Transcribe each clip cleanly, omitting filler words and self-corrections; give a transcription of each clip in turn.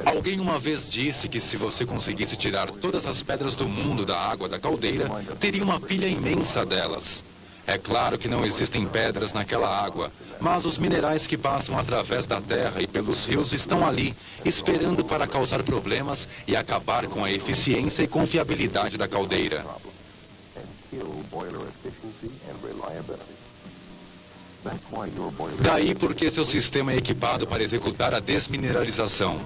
Alguém uma vez disse que se você conseguisse tirar todas as pedras do mundo da água da caldeira, teria uma pilha imensa delas. É claro que não existem pedras naquela água, mas os minerais que passam através da terra e pelos rios estão ali, esperando para causar problemas e acabar com a eficiência e confiabilidade da caldeira. Daí porque seu sistema é equipado para executar a desmineralização.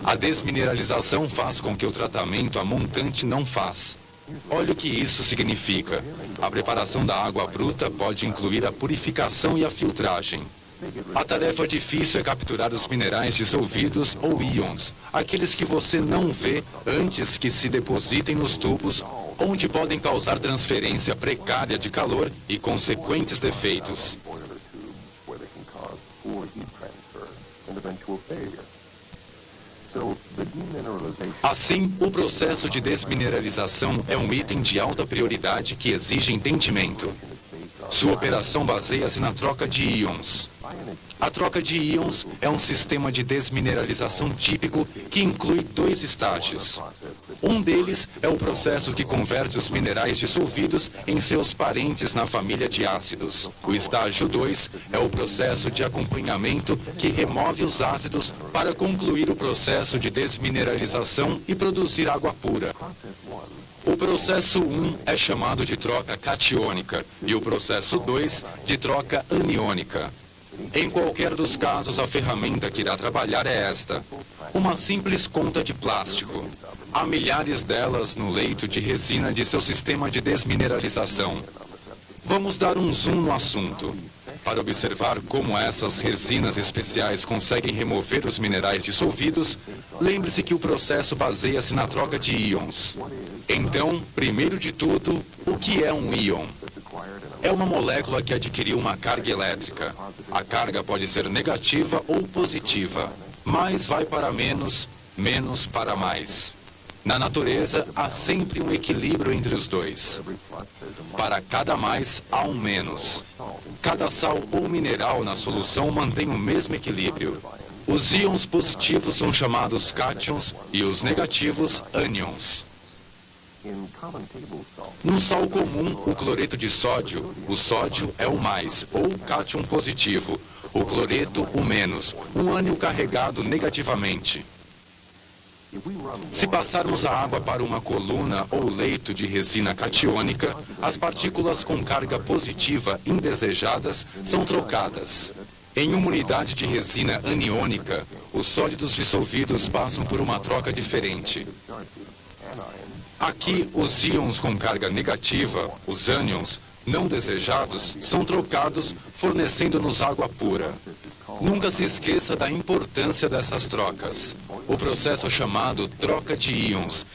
A desmineralização faz com que o tratamento a montante não faz. Olha o que isso significa. A preparação da água bruta pode incluir a purificação e a filtragem. A tarefa difícil é capturar os minerais dissolvidos ou íons, aqueles que você não vê antes que se depositem nos tubos, onde podem causar transferência precária de calor e consequentes defeitos. Assim, o processo de desmineralização é um item de alta prioridade que exige entendimento. Sua operação baseia-se na troca de íons. A troca de íons é um sistema de desmineralização típico que inclui 2 estágios. Um deles é o processo que converte os minerais dissolvidos em seus parentes na família de ácidos. O estágio 2 é o processo de acompanhamento que remove os ácidos para concluir o processo de desmineralização e produzir água pura. O processo 1 é chamado de troca catiônica e o processo 2 de troca aniônica. Em qualquer dos casos, a ferramenta que irá trabalhar é esta: uma simples conta de plástico. Há milhares delas no leito de resina de seu sistema de desmineralização. Vamos dar um zoom no assunto. Para observar como essas resinas especiais conseguem remover os minerais dissolvidos, lembre-se que o processo baseia-se na troca de íons. Então, primeiro de tudo, o que é um íon? É uma molécula que adquiriu uma carga elétrica. A carga pode ser negativa ou positiva. Mais vai para menos, menos para mais. Na natureza, há sempre um equilíbrio entre os dois. Para cada mais, há um menos. Cada sal ou mineral na solução mantém o mesmo equilíbrio. Os íons positivos são chamados cátions e os negativos ânions. No sal comum, o cloreto de sódio, o sódio é o mais, ou cátion positivo, o cloreto o menos, um ânion carregado negativamente. Se passarmos a água para uma coluna ou leito de resina catiônica, as partículas com carga positiva indesejadas são trocadas. Em uma unidade de resina aniônica, os sólidos dissolvidos passam por uma troca diferente. Aqui, os íons com carga negativa, os ânions, não desejados, são trocados, fornecendo-nos água pura. Nunca se esqueça da importância dessas trocas. O processo chamado troca de íons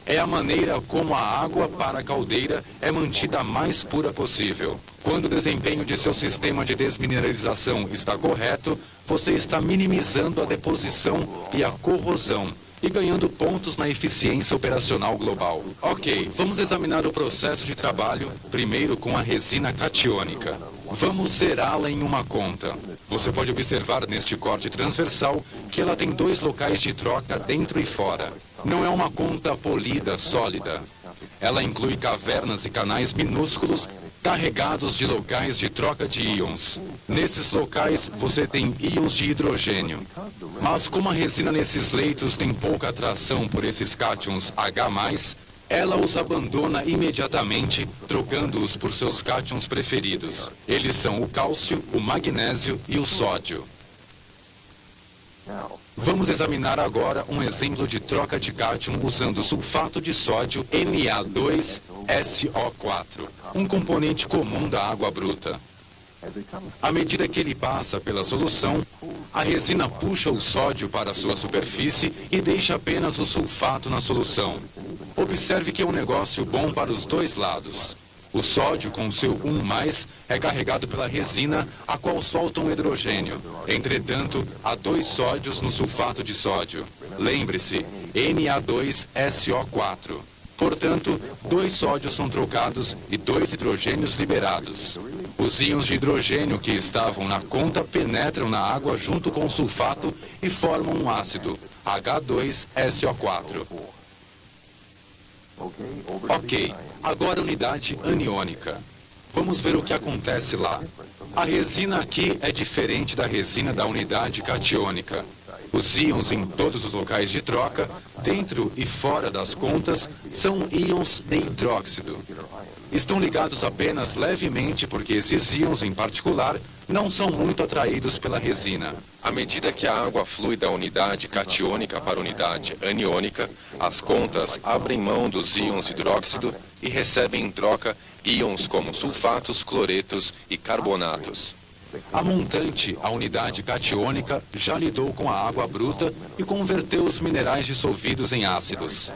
é a maneira como a água para a caldeira é mantida a mais pura possível. Quando o desempenho de seu sistema de desmineralização está correto, você está minimizando a deposição e a corrosão e ganhando pontos na eficiência operacional global. Ok, vamos examinar o processo de trabalho, primeiro com a resina catiônica. Vamos zerá-la em uma conta. Você pode observar neste corte transversal que ela tem 2 locais de troca dentro e fora. Não é uma conta polida, sólida. Ela inclui cavernas e canais minúsculos carregados de locais de troca de íons. Nesses locais, você tem íons de hidrogênio. Mas como a resina nesses leitos tem pouca atração por esses cátions H+, ela os abandona imediatamente, trocando-os por seus cátions preferidos. Eles são o cálcio, o magnésio e o sódio. Vamos examinar agora um exemplo de troca de cátion usando sulfato de sódio Na2SO4, um componente comum da água bruta. À medida que ele passa pela solução, a resina puxa o sódio para sua superfície e deixa apenas o sulfato na solução. Observe que é um negócio bom para os 2 lados. O sódio, com seu 1+, é carregado pela resina, a qual solta um hidrogênio. Entretanto, há 2 sódios no sulfato de sódio. Lembre-se, Na2SO4. Portanto, 2 sódios são trocados e 2 hidrogênios liberados. Os íons de hidrogênio que estavam na conta penetram na água junto com o sulfato e formam um ácido, H2SO4. Ok, agora a unidade aniônica. Vamos ver o que acontece lá. A resina aqui é diferente da resina da unidade catiônica. Os íons em todos os locais de troca, dentro e fora das contas, são íons de hidróxido. Estão ligados apenas levemente porque esses íons, em particular, não são muito atraídos pela resina. À medida que a água flui da unidade catiônica para a unidade aniônica, as contas abrem mão dos íons hidróxido e recebem em troca íons como sulfatos, cloretos e carbonatos. A montante, a unidade catiônica, já lidou com a água bruta e converteu os minerais dissolvidos em ácidos.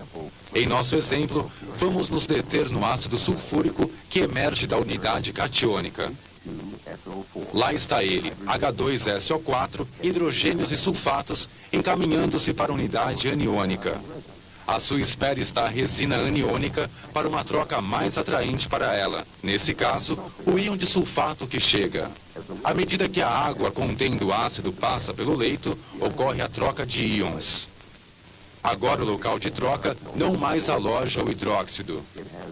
Em nosso exemplo, vamos nos deter no ácido sulfúrico que emerge da unidade catiônica. Lá está ele, H2SO4, hidrogênios e sulfatos, encaminhando-se para a unidade aniônica. À sua espera está a resina aniônica para uma troca mais atraente para ela. Nesse caso, o íon de sulfato que chega. À medida que a água contendo ácido passa pelo leito, ocorre a troca de íons. Agora o local de troca não mais aloja o hidróxido.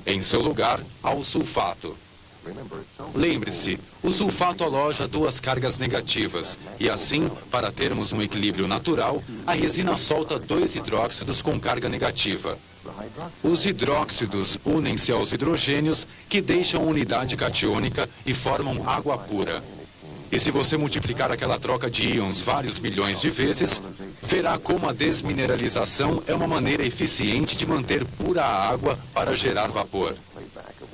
Em seu lugar, há o sulfato. Lembre-se, o sulfato aloja duas cargas negativas e assim, para termos um equilíbrio natural, a resina solta dois hidróxidos com carga negativa. Os hidróxidos unem-se aos hidrogênios que deixam a unidade catiônica e formam água pura. E se você multiplicar aquela troca de íons vários milhões de vezes, verá como a desmineralização é uma maneira eficiente de manter pura a água para gerar vapor.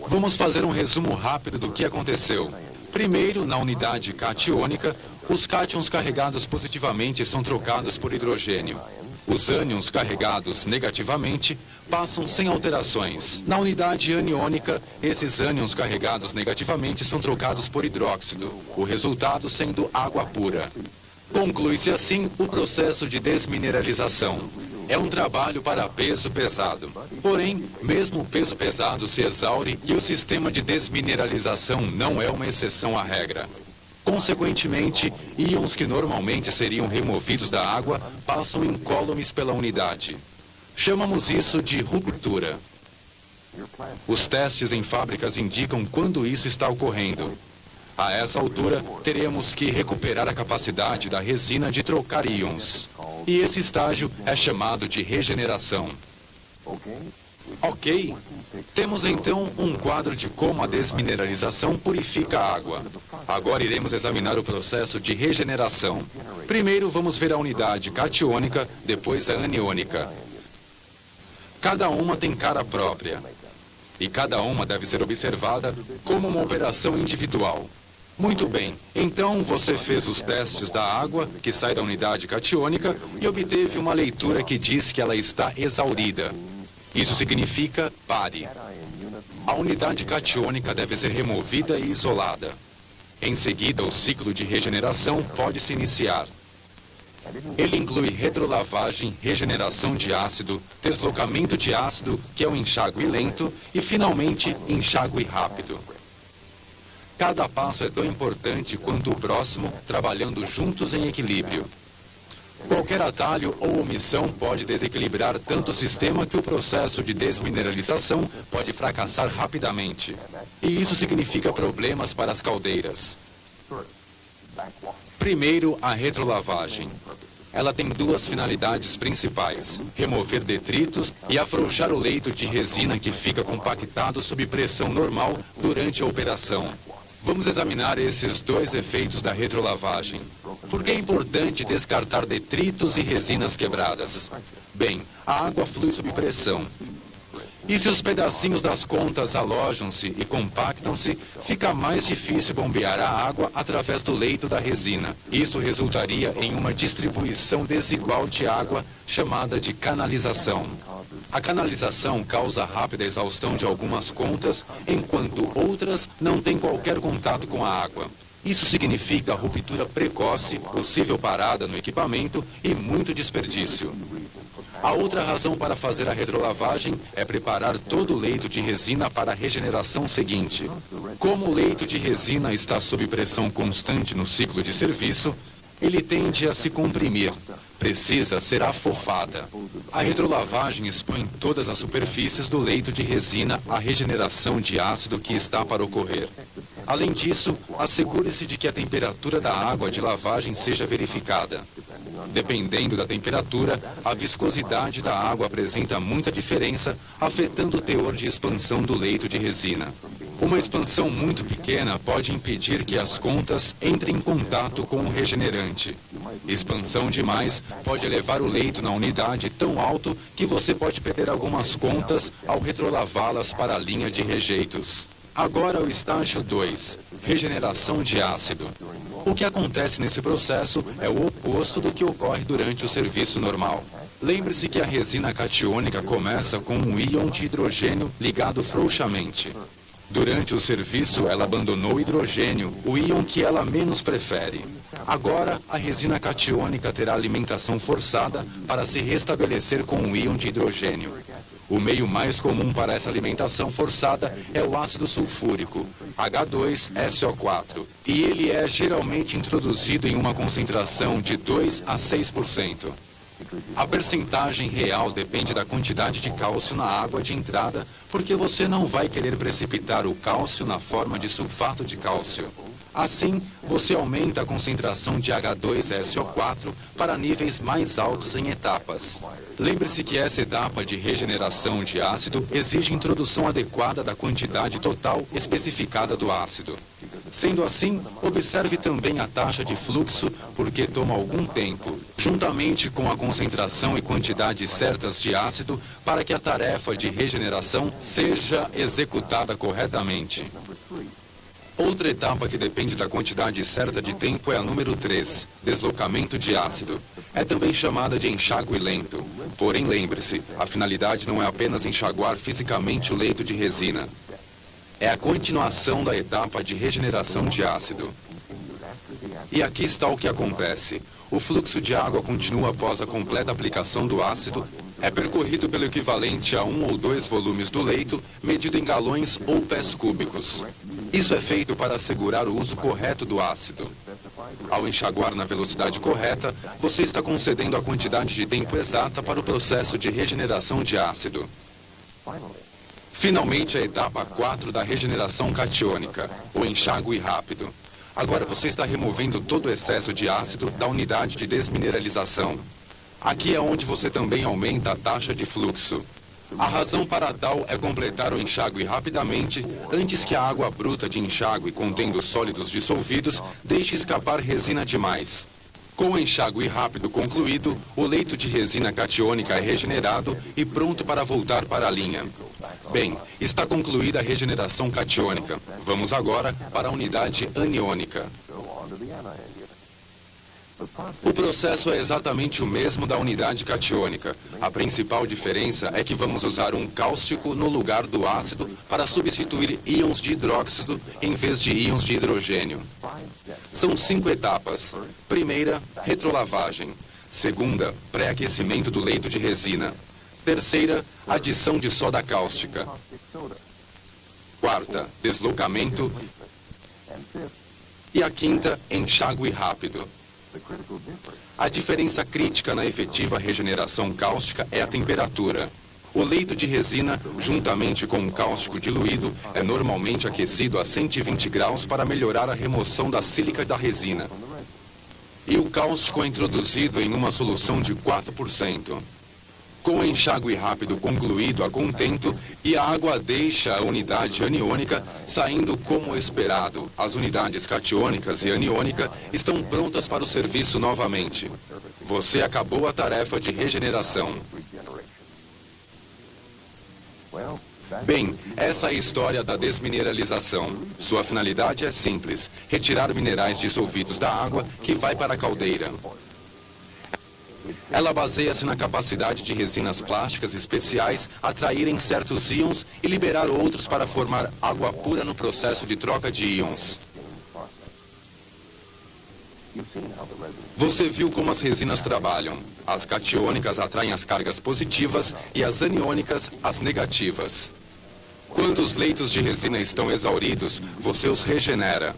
Vamos fazer um resumo rápido do que aconteceu. Primeiro, na unidade catiônica, os cátions carregados positivamente são trocados por hidrogênio. Os ânions carregados negativamente passam sem alterações. Na unidade aniônica, esses ânions carregados negativamente são trocados por hidróxido, o resultado sendo água pura. Conclui-se assim o processo de desmineralização. É um trabalho para peso pesado. Porém, mesmo o peso pesado se exaure e o sistema de desmineralização não é uma exceção à regra. Consequentemente, íons que normalmente seriam removidos da água passam incólumes pela unidade. Chamamos isso de ruptura. Os testes em fábricas indicam quando isso está ocorrendo. A essa altura, teremos que recuperar a capacidade da resina de trocar íons. E esse estágio é chamado de regeneração. Ok? Temos então um quadro de como a desmineralização purifica a água. Agora iremos examinar o processo de regeneração. Primeiro vamos ver a unidade catiônica, depois a aniônica. Cada uma tem cara própria. E cada uma deve ser observada como uma operação individual. Muito bem, então você fez os testes da água, que sai da unidade catiônica, e obteve uma leitura que diz que ela está exaurida. Isso significa pare. A unidade catiônica deve ser removida e isolada. Em seguida, o ciclo de regeneração pode se iniciar. Ele inclui retrolavagem, regeneração de ácido, deslocamento de ácido, que é o enxágue lento, e finalmente, enxágue rápido. Cada passo é tão importante quanto o próximo, trabalhando juntos em equilíbrio. Qualquer atalho ou omissão pode desequilibrar tanto o sistema que o processo de desmineralização pode fracassar rapidamente. E isso significa problemas para as caldeiras. Primeiro, a retrolavagem. Ela tem duas finalidades principais: remover detritos e afrouxar o leito de resina que fica compactado sob pressão normal durante a operação. Vamos examinar esses dois efeitos da retrolavagem. Por que é importante descartar detritos e resinas quebradas? Bem, a água flui sob pressão. E se os pedacinhos das contas alojam-se e compactam-se, fica mais difícil bombear a água através do leito da resina. Isso resultaria em uma distribuição desigual de água, chamada de canalização. A canalização causa rápida exaustão de algumas contas, enquanto outras não têm qualquer contato com a água. Isso significa ruptura precoce, possível parada no equipamento e muito desperdício. A outra razão para fazer a retrolavagem é preparar todo o leito de resina para a regeneração seguinte. Como o leito de resina está sob pressão constante no ciclo de serviço, ele tende a se comprimir. Precisa ser afofada. A retrolavagem expõe todas as superfícies do leito de resina à regeneração de ácido que está para ocorrer. Além disso, assegure-se de que a temperatura da água de lavagem seja verificada. Dependendo da temperatura, a viscosidade da água apresenta muita diferença, afetando o teor de expansão do leito de resina. Uma expansão muito pequena pode impedir que as contas entrem em contato com o regenerante. Expansão demais pode elevar o leito na unidade tão alto que você pode perder algumas contas ao retrolavá-las para a linha de rejeitos. Agora o estágio 2, regeneração de ácido. O que acontece nesse processo é o oposto do que ocorre durante o serviço normal. Lembre-se que a resina catiônica começa com um íon de hidrogênio ligado frouxamente. Durante o serviço, ela abandonou o hidrogênio, o íon que ela menos prefere. Agora, a resina catiônica terá alimentação forçada para se restabelecer com o íon de hidrogênio. O meio mais comum para essa alimentação forçada é o ácido sulfúrico, H2SO4, e ele é geralmente introduzido em uma concentração de 2 a 6%. A percentagem real depende da quantidade de cálcio na água de entrada, porque você não vai querer precipitar o cálcio na forma de sulfato de cálcio. Assim, você aumenta a concentração de H2SO4 para níveis mais altos em etapas. Lembre-se que essa etapa de regeneração de ácido exige introdução adequada da quantidade total especificada do ácido. Sendo assim, observe também a taxa de fluxo, porque toma algum tempo, juntamente com a concentração e quantidade certas de ácido, para que a tarefa de regeneração seja executada corretamente. Outra etapa que depende da quantidade certa de tempo é a número 3, deslocamento de ácido. É também chamada de enxágue lento. Porém, lembre-se, a finalidade não é apenas enxaguar fisicamente o leito de resina. É a continuação da etapa de regeneração de ácido. E aqui está o que acontece. O fluxo de água continua após a completa aplicação do ácido. É percorrido pelo equivalente a 1 ou 2 volumes do leito, medido em galões ou pés cúbicos. Isso é feito para assegurar o uso correto do ácido. Ao enxaguar na velocidade correta, você está concedendo a quantidade de tempo exata para o processo de regeneração de ácido. Finalmente, a etapa 4 da regeneração catiônica, o enxágue rápido. Agora você está removendo todo o excesso de ácido da unidade de desmineralização. Aqui é onde você também aumenta a taxa de fluxo. A razão para tal é completar o enxágue rapidamente antes que a água bruta de enxágue contendo sólidos dissolvidos deixe escapar resina demais. Com o enxágue rápido concluído, o leito de resina catiônica é regenerado e pronto para voltar para a linha. Bem, está concluída a regeneração catiônica. Vamos agora para a unidade aniônica. O processo é exatamente o mesmo da unidade catiônica. A principal diferença é que vamos usar um cáustico no lugar do ácido para substituir íons de hidróxido em vez de íons de hidrogênio. São 5 etapas. Primeira, retrolavagem. Segunda, pré-aquecimento do leito de resina. Terceira, adição de soda cáustica. Quarta, deslocamento. E a quinta, enxágue rápido. A diferença crítica na efetiva regeneração cáustica é a temperatura. O leito de resina, juntamente com o cáustico diluído, é normalmente aquecido a 120 graus para melhorar a remoção da sílica da resina. E o cáustico é introduzido em uma solução de 4%. Com o enxágue rápido concluído a contento e a água deixa a unidade aniônica saindo como esperado, as unidades catiônicas e aniônica estão prontas para o serviço novamente. Você acabou a tarefa de regeneração. Bem, essa é a história da desmineralização. Sua finalidade é simples: retirar minerais dissolvidos da água que vai para a caldeira. Ela baseia-se na capacidade de resinas plásticas especiais atraírem certos íons e liberar outros para formar água pura no processo de troca de íons. Você viu como as resinas trabalham. As catiônicas atraem as cargas positivas e as aniônicas as negativas. Quando os leitos de resina estão exauridos, você os regenera.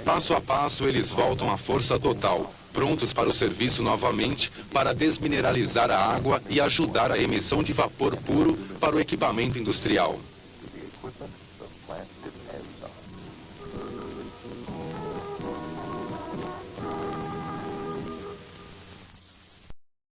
Passo a passo, eles voltam à força total, prontos para o serviço novamente, para desmineralizar a água e ajudar a emissão de vapor puro para o equipamento industrial.